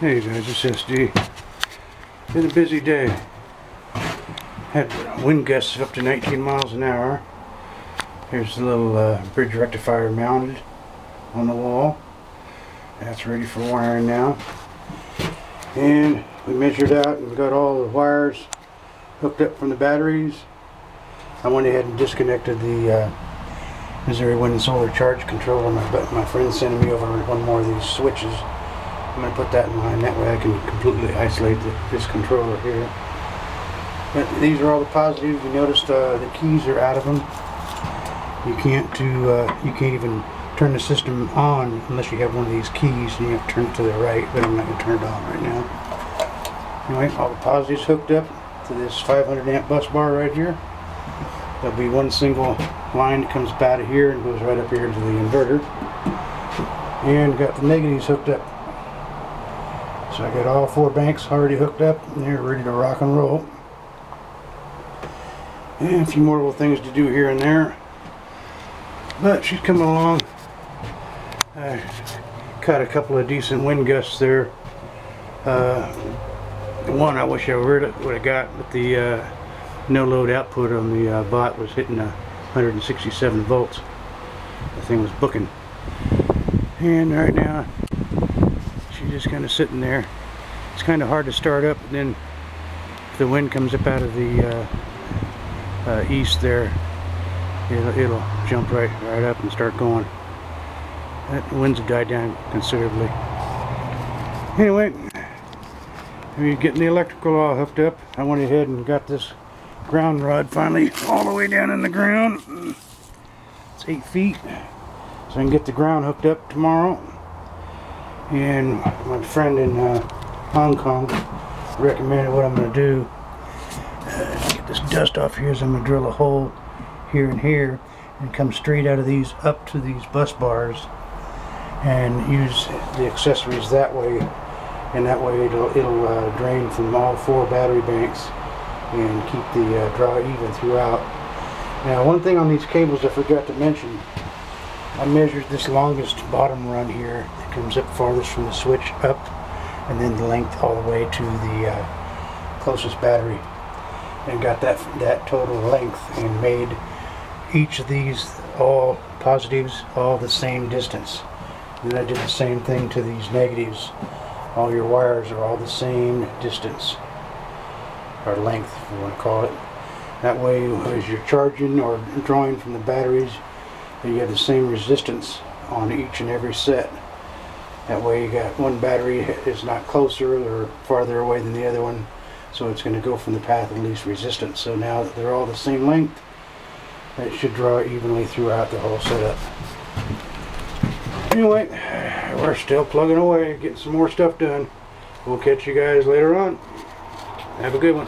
Hey guys, it's SD. Been a busy day. Had wind gusts up to 19 miles an hour. Here's the little bridge rectifier mounted on the wall. That's ready for wiring now. And we measured out and we got all the wires hooked up from the batteries. I went ahead and disconnected the Missouri Wind and Solar Charge Controller. My friend sent me over one more of these switches. I'm going to put that in line, that way I can completely isolate this controller here. But these are all the positives. You noticed the keys are out of them. You can't even turn the system on unless you have one of these keys, and you have to turn it to the right, but I'm not going to turn it on right now. Anyway, all the positives hooked up to this 500 amp bus bar right here. There'll be one single line that comes out of here and goes right up here to the inverter. And got the negatives hooked up. So I got all 4 banks already hooked up and they're ready to rock and roll. And a few more little things to do here and there. But she's coming along. I caught a couple of decent wind gusts there. One I wish I would have got, but the no load output on the bot was hitting 167 volts. The thing was booking. And right now she's just kind of sitting there. It's kind of hard to start up, and then if the wind comes up out of the east there, it'll jump right up and start going. That winds have died down considerably. Anyway, we're getting the electrical all hooked up. I went ahead and got this ground rod finally all the way down in the ground. It's 8 feet, so I can get the ground hooked up tomorrow. And my friend in Hong Kong recommended what I'm going to do. Get this dust off here, so I'm going to drill a hole here and here and come straight out of these up to these bus bars and use the accessories that way, and that way it'll drain from all 4 battery banks and keep the draw even throughout. Now, one thing on these cables I forgot to mention, I measured this longest bottom run here that comes up farthest from the switch up, and then the length all the way to the closest battery, and got that total length, and made each of these all positives all the same distance. And then I did the same thing to these negatives. All your wires are all the same distance, or length if you want to call it. That way, as you're charging or drawing from the batteries, you have the same resistance on each and every set. That way you got one battery is not closer or farther away than the other one, so it's going to go from the path of least resistance. So now that they're all the same length, it should draw evenly throughout the whole setup. Anyway, we're still plugging away, getting some more stuff done. We'll catch you guys later on. Have a good one.